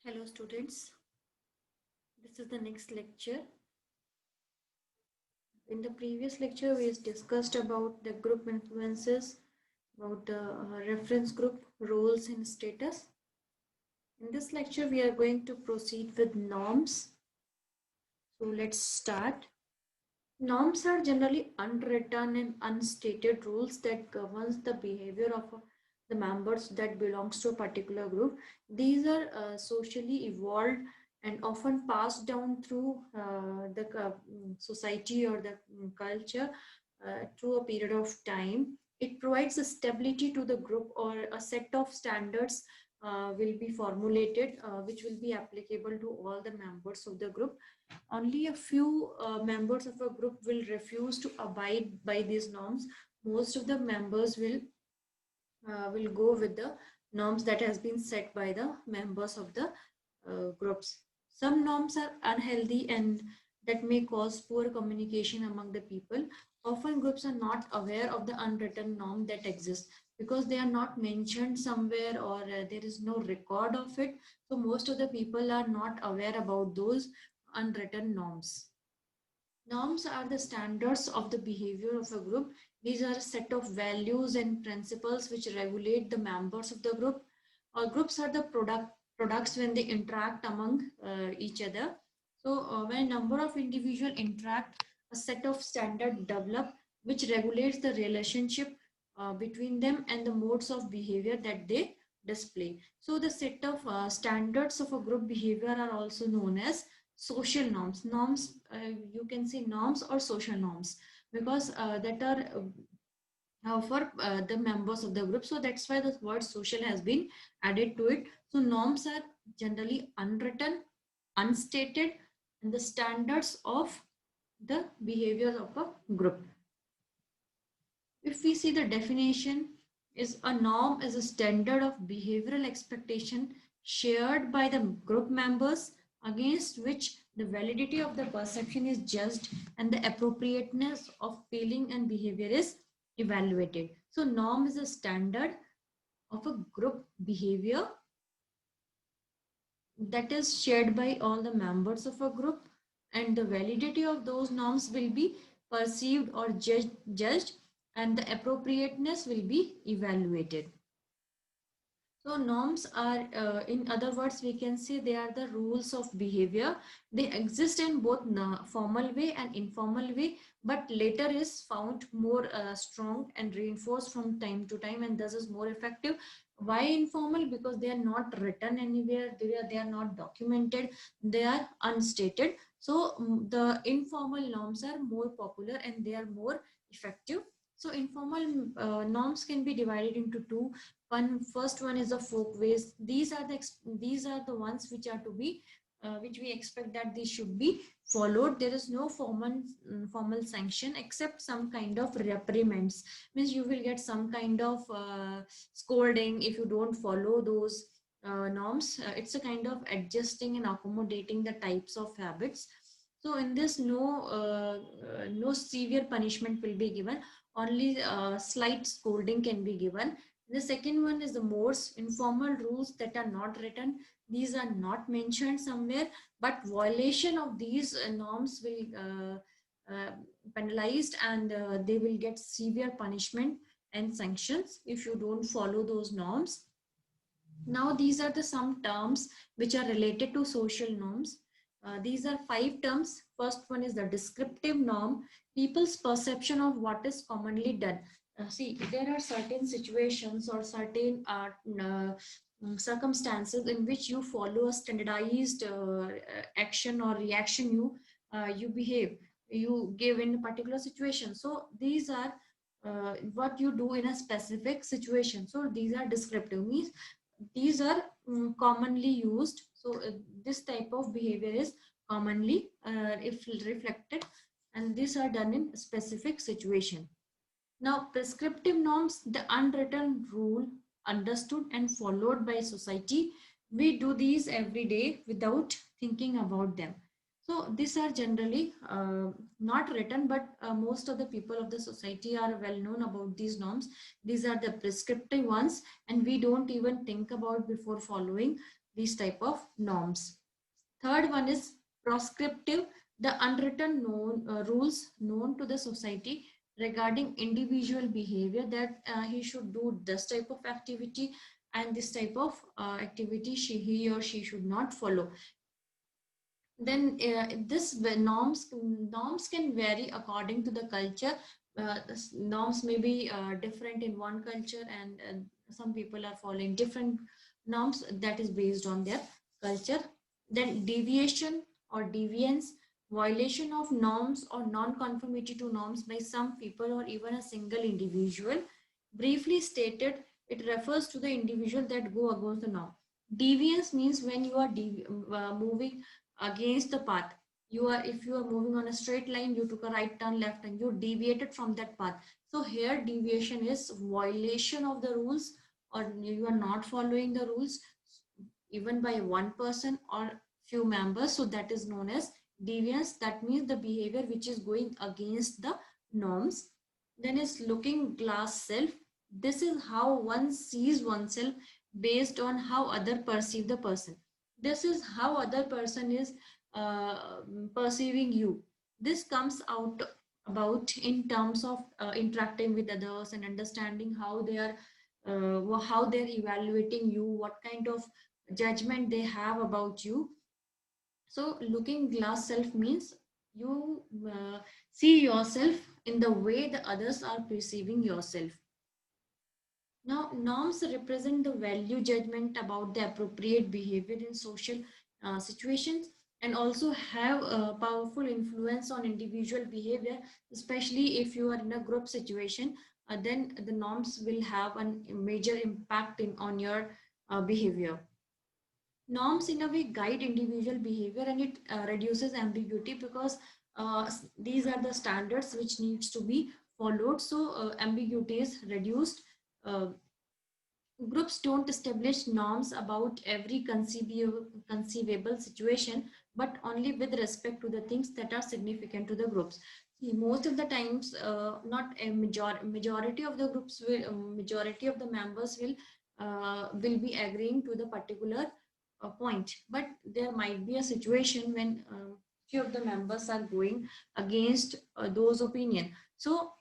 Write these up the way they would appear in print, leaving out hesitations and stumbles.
Hello students, this is the next lecture. In the previous lecture we discussed about the group influences, about the reference group, roles and status. In this lecture we are going to proceed with norms. So let's start. Norms are generally unwritten and unstated rules that governs the behavior of the members that belongs to a particular group. These are socially evolved and often passed down through the society or the culture through a period of time. It provides a stability to the group, or a set of standards will be formulated which will be applicable to all the members of the group. Only a few members of a group will refuse to abide by these norms. Most of the members will go with the norms that has been set by the members of the groups. Some norms are unhealthy and that may cause poor communication among the people. Often groups are not aware of the unwritten norm that exists because they are not mentioned somewhere, or there is no record of it. So most of the people are not aware about those unwritten norms. Norms are the standards of the behavior of a group. These are a set of values and principles which regulate the members of the group. Groups are the products when they interact among each other. So when a number of individuals interact, a set of standards develop which regulates the relationship between them and the modes of behavior that they display. So the set of standards of a group behavior are also known as social norms. Norms, you can say norms or social norms, because that are for the members of the group. So that's why the word social has been added to it. So norms are generally unwritten, unstated, and the standards of the behavior of a group. If we see the definition, is a norm is a standard of behavioral expectation shared by the group members, against which the validity of the perception is judged and the appropriateness of feeling and behavior is evaluated. So norm is a standard of a group behavior that is shared by all the members of a group, and the validity of those norms will be perceived or judged, and the appropriateness will be evaluated. So norms are, in other words, we can say they are the rules of behavior. They exist in both formal way and informal way, but later is found more strong and reinforced from time to time, and thus is more effective. Why informal? Because they are not written anywhere, they are not documented, they are unstated. So the informal norms are more popular and they are more effective. So informal norms can be divided into two. First one is the folkways. These are the ones which are to be which we expect that they should be followed. There is no formal sanction except some kind of reprimands. Means you will get some kind of scolding if you don't follow those norms. It's a kind of adjusting and accommodating the types of habits. So in this, no severe punishment will be given. Only slight scolding can be given. The second one is the most informal rules that are not written. These are not mentioned somewhere, but violation of these norms will penalized, and they will get severe punishment and sanctions if you don't follow those norms. Now, these are the some terms which are related to social norms. These are five terms. First one is the descriptive norm, people's perception of what is commonly done. See, there are certain situations or certain circumstances in which you follow a standardized action or reaction you behave, you give in a particular situation. So these are what you do in a specific situation. So these are descriptive, means these are commonly used. So this type of behavior is commonly if reflected, and these are done in specific situation. Now prescriptive norms, the unwritten rule understood and followed by society. We do these every day without thinking about them. So these are generally not written, but most of the people of the society are well known about these norms. These are the prescriptive ones, and we don't even think about before following these type of norms. Third one is proscriptive, the unwritten rules known to the society regarding individual behavior, that he should do this type of activity and this type of activity he or she should not follow. Then this norms can vary according to the culture. Norms may be different in one culture, and some people are following different norms that is based on their culture. Then deviation or deviance, violation of norms or non-conformity to norms by some people or even a single individual. Briefly stated, it refers to the individual that go against the norm. Deviance means when you are moving against the path. You are, if you are moving on a straight line, you took a right turn left and you deviated from that path. So here deviation is violation of the rules, or you are not following the rules even by one person or few members. So that is known as deviance. That means the behavior which is going against the norms. Then is looking glass self. This is how one sees oneself based on how other perceive the person. This is how other person is uh, perceiving you. This comes out about in terms of interacting with others and understanding how they're evaluating you, what kind of judgment they have about you. So looking glass self means you see yourself in the way the others are perceiving yourself. Now, norms represent the value judgment about the appropriate behavior in social situations, and also have a powerful influence on individual behavior, especially if you are in a group situation. Then the norms will have a major impact on your behavior. Norms in a way guide individual behavior, and it reduces ambiguity, because these are the standards which needs to be followed. So ambiguity is reduced. uh, Groups don't establish norms about every conceivable situation, but only with respect to the things that are significant to the groups. See, most of the times, not a majority of the groups will, majority of the members will be agreeing to the particular point, but there might be a situation when few of the members are going against those opinion. So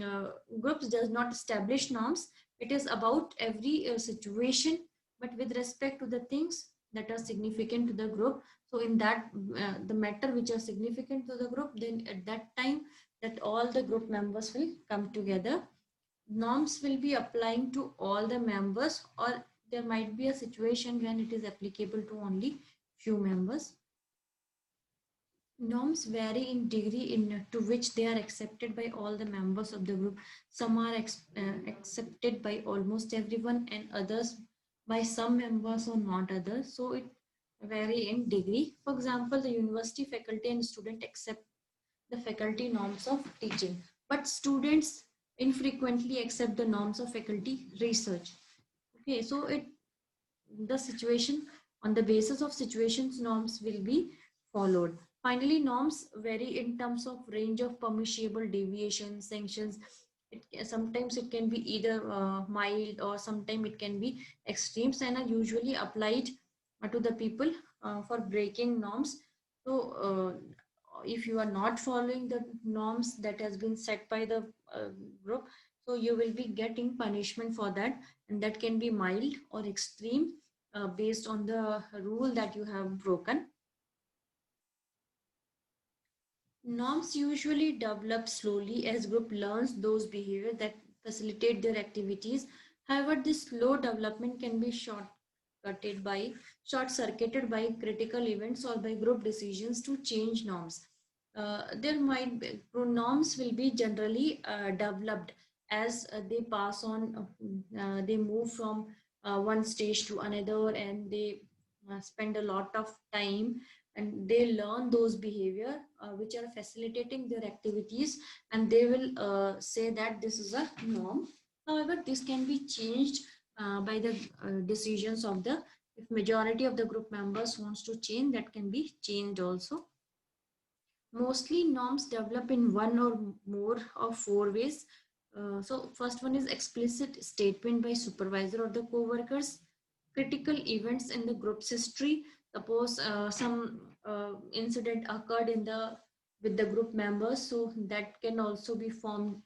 uh, groups does not establish norms. It is about every situation, but with respect to the things that are significant to the group. So in that the matter which are significant to the group, then at that time that all the group members will come together. Norms will be applying to all the members, or there might be a situation when it is applicable to only few members. Norms vary in degree to which they are accepted by all the members of the group. Some are accepted by almost everyone, and others by some members or not others. So it vary in degree. For example, the university faculty and student accept the faculty norms of teaching, but students infrequently accept the norms of faculty research. Okay, so the situation, on the basis of situations, norms will be followed. Finally, norms vary in terms of range of permissible deviations, sanctions. Sometimes it can be either mild, or sometimes it can be extremes, and are usually applied to the people for breaking norms. So if you are not following the norms that has been set by the group, so you will be getting punishment for that, and that can be mild or extreme based on the rule that you have broken. Norms usually develop slowly as group learns those behavior that facilitate their activities. However, this slow development can be short-circuited by critical events or by group decisions to change norms. There might be norms will be generally developed as they pass on, they move from one stage to another, and they spend a lot of time, and they learn those behavior which are facilitating their activities, and they will say that this is a norm. However, this can be changed by the decisions of the, if majority of the group members wants to change, that can be changed also. Mostly norms develop in one or more of four ways. So first one is explicit statement by supervisor or the co-workers, critical events in the group's history. Suppose some incident occurred in the with the group members, so that can also be formed,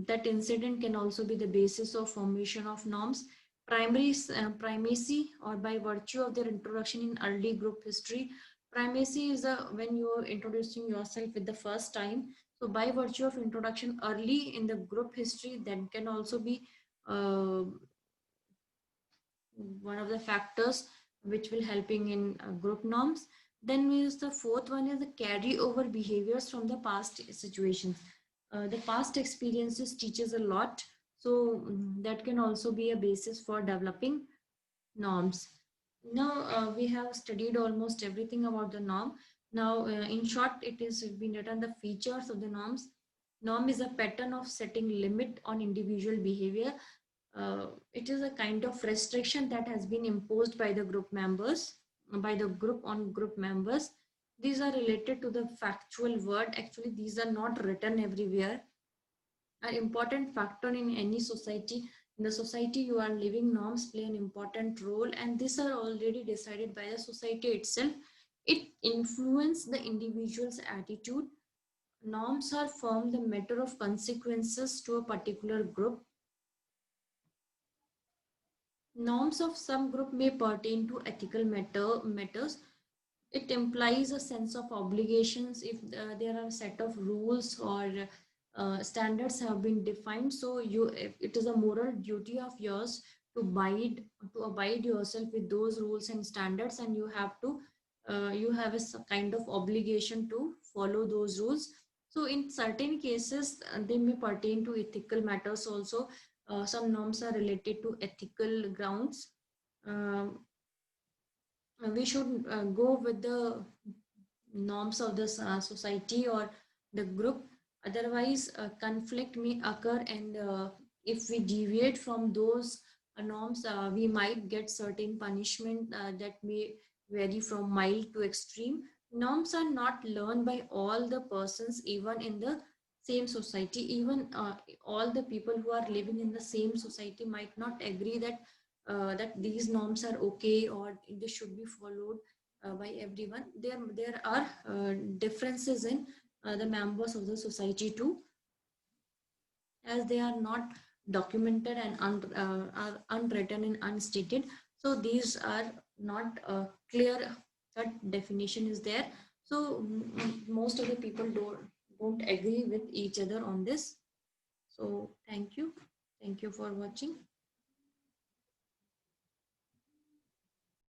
that incident can also be the basis of formation of norms. Primacy, or by virtue of their introduction in early group history. Primacy is when you are introducing yourself with the first time. So by virtue of introduction early in the group history, that can also be uh, one of the factors which will helping in group norms. Then is the fourth one is the carryover behaviors from the past situations. The past experiences teaches a lot, so that can also be a basis for developing norms. Now we have studied almost everything about the norm. Now in short, it is been written the features of the norms. Norm is a pattern of setting limit on individual behavior. It is a kind of restriction that has been imposed by the group members, by the group on group members. These are related to the factual word. Actually, these are not written everywhere. An important factor in any society. In the society you are living, norms play an important role, and these are already decided by the society itself. It influence the individual's attitude. Norms are formed the matter of consequences to a particular group. Norms of some group may pertain to ethical matters. It implies a sense of obligations if there are a set of rules or standards have been defined. So it is a moral duty of yours to abide yourself with those rules and standards, and you have to you have a kind of obligation to follow those rules. So in certain cases they may pertain to ethical matters also. Some norms are related to ethical grounds. Um, we should go with the norms of this society or the group. Otherwise conflict may occur, and if we deviate from those norms, we might get certain punishment that may vary from mild to extreme. Norms are not learned by all the persons even in the same society. Even all the people who are living in the same society might not agree that that these norms are okay or they should be followed by everyone. There are differences in the members of the society too, as they are not documented and are unwritten and unstated. So these are not clear cut definition is there. So most of the people don't agree with each other on this. So thank you for watching.